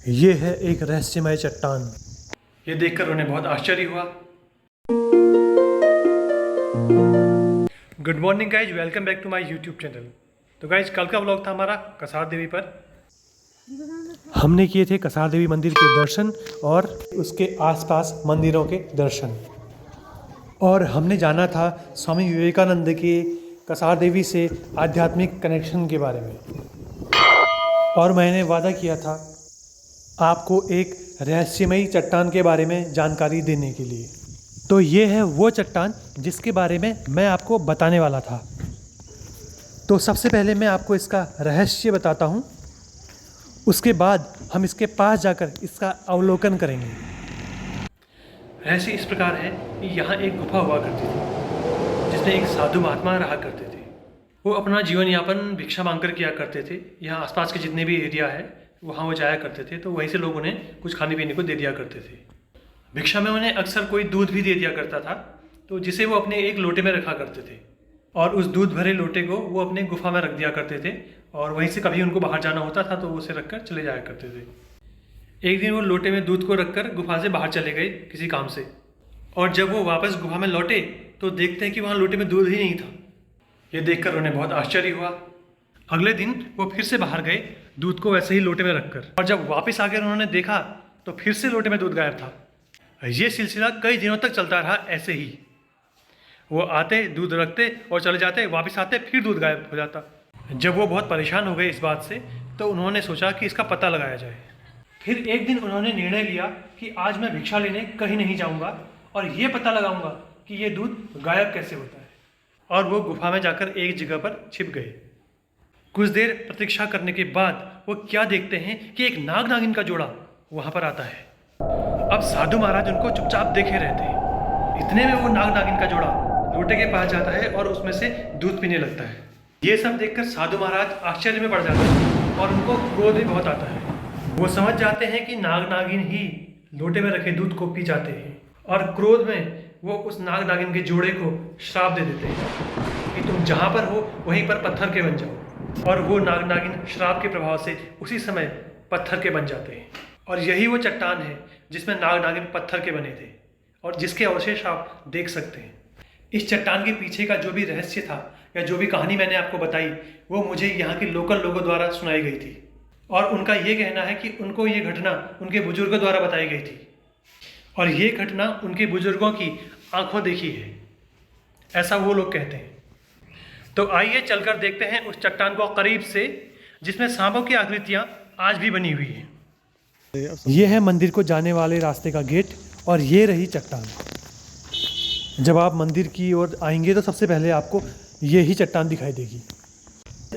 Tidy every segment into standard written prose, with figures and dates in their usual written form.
ये है एक रहस्यमय चट्टान। ये देखकर उन्हें बहुत आश्चर्य हुआ। Good morning guys, welcome back to my YouTube channel. तो गाइज, कल का व्लॉग था हमारा कसार देवी पर। हमने किए थे कसार देवी मंदिर के दर्शन और उसके आसपास मंदिरों के दर्शन, और हमने जाना था स्वामी विवेकानंद के कसार देवी से आध्यात्मिक कनेक्शन के बारे में। और मैंने वादा किया था आपको एक रहस्यमयी चट्टान के बारे में जानकारी देने के लिए। तो ये है वो चट्टान जिसके बारे में मैं आपको बताने वाला था। तो सबसे पहले मैं आपको इसका रहस्य बताता हूँ, उसके बाद हम इसके पास जाकर इसका अवलोकन करेंगे। रहस्य इस प्रकार है कि यहाँ एक गुफा हुआ करती थी जिसमें एक साधु महात्मा रहा करते थे। वो अपना जीवन यापन भिक्षा मांगकर किया करते थे। यहाँ आसपास के जितने भी एरिया है वहाँ वो जाया करते थे, तो वहीं से लोग उन्हें कुछ खाने पीने को दे दिया करते थे। भिक्षा में उन्हें अक्सर कोई दूध भी दे दिया करता था, तो जिसे वो अपने एक लोटे में रखा करते थे, और उस दूध भरे लोटे को वो अपने गुफा में रख दिया करते थे, और वहीं से कभी उनको बाहर जाना होता था तो वो उसे रखकर चले जाया करते थे। एक दिन वो लोटे में दूध को रखकर गुफा से बाहर चले गए किसी काम से, और जब वो वापस गुफा में लौटे तो देखते हैं कि वहाँ लोटे में दूध ही नहीं था। ये देखकर उन्हें बहुत आश्चर्य हुआ। अगले दिन वो फिर से बाहर गए दूध को वैसे ही लोटे में रखकर, और जब वापस आकर उन्होंने देखा तो फिर से लोटे में दूध गायब था। ये सिलसिला कई दिनों तक चलता रहा ऐसे ही। वो आते, दूध रखते और चले जाते, वापस आते, फिर दूध गायब हो जाता। जब वो बहुत परेशान हो गए इस बात से, तो उन्होंने सोचा कि इसका पता लगाया जाए। फिर एक दिन उन्होंने निर्णय लिया कि आज मैं भिक्षा लेने कहीं नहीं जाऊंगा और ये पता लगाऊंगा कि ये दूध गायब कैसे होता है। और वो गुफा में जाकर एक जगह पर छिप गए। कुछ देर प्रतीक्षा करने के बाद वो क्या देखते हैं कि एक नाग नागिन का जोड़ा वहाँ पर आता है। अब साधु महाराज उनको चुपचाप देखे रहते हैं। इतने में वो नाग नागिन का जोड़ा लोटे के पास जाता है और उसमें से दूध पीने लगता है। ये सब देखकर साधु महाराज आश्चर्य में पड़ जाते हैं और उनको क्रोध भी बहुत आता है। वो समझ जाते हैं कि नाग नागिन ही लोटे में रखे दूध को पी जाते हैं, और क्रोध में वो उस नाग नागिन के जोड़े को श्राप दे देते हैं कि तुम जहाँ पर हो वहीं पर पत्थर के बन जाओ। और वो नाग नागिन श्राप के प्रभाव से उसी समय पत्थर के बन जाते हैं। और यही वो चट्टान है जिसमें नाग नागिन पत्थर के बने थे, और जिसके अवशेष आप देख सकते हैं। इस चट्टान के पीछे का जो भी रहस्य था या जो भी कहानी मैंने आपको बताई, वो मुझे यहाँ के लोकल लोगों द्वारा सुनाई गई थी, और उनका ये कहना है कि उनको ये घटना उनके बुजुर्गों द्वारा बताई गई थी, और ये घटना उनके बुजुर्गों की आंखों देखी है, ऐसा वो लोग कहते हैं। तो आइए चलकर देखते हैं उस चट्टान को करीब से, जिसमें सांपों की आकृतियां आज भी बनी हुई हैं। ये है मंदिर को जाने वाले रास्ते का गेट, और ये रही चट्टान। जब आप मंदिर की ओर आएंगे तो सबसे पहले आपको ये ही चट्टान दिखाई देगी।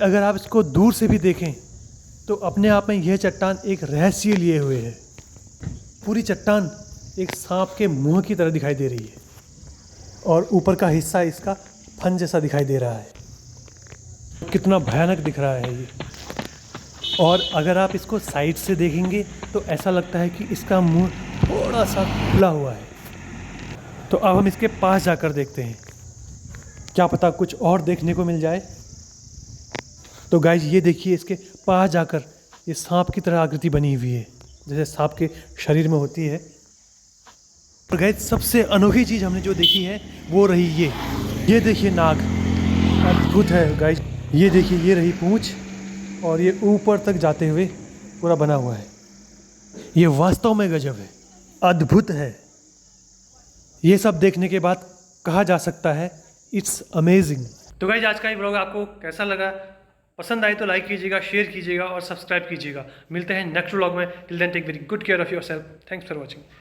अगर आप इसको दूर से भी देखें तो अपने आप में यह चट्टान एक रहस्य लिए हुए है। पूरी चट्टान एक सांप के मुंह की तरह दिखाई दे रही है, और ऊपर का हिस्सा इसका फन जैसा दिखाई दे रहा है। कितना भयानक दिख रहा है ये। और अगर आप इसको साइड से देखेंगे तो ऐसा लगता है कि इसका मुंह थोड़ा सा खुला हुआ है। तो अब हम इसके पास जाकर देखते हैं, क्या पता कुछ और देखने को मिल जाए। तो गाइज ये देखिए, इसके पास जाकर ये सांप की तरह आकृति बनी हुई है, जैसे सांप के शरीर में होती है। और गाइज सबसे अनोखी चीज़ हमने जो देखी है वो रही ये देखिए नाग, अद्भुत है गाइज। ये देखिए, ये रही पूंछ, और ये ऊपर तक जाते हुए पूरा बना हुआ है। ये वास्तव में गजब है, अद्भुत है। ये सब देखने के बाद कहा जा सकता है इट्स अमेजिंग। तो गाइज, आज का ये व्लॉग आपको कैसा लगा? पसंद आए तो लाइक कीजिएगा, शेयर कीजिएगा और सब्सक्राइब कीजिएगा। मिलते हैं नेक्स्ट व्लॉग में। Till then take very good care of yourself. Thanks for watching.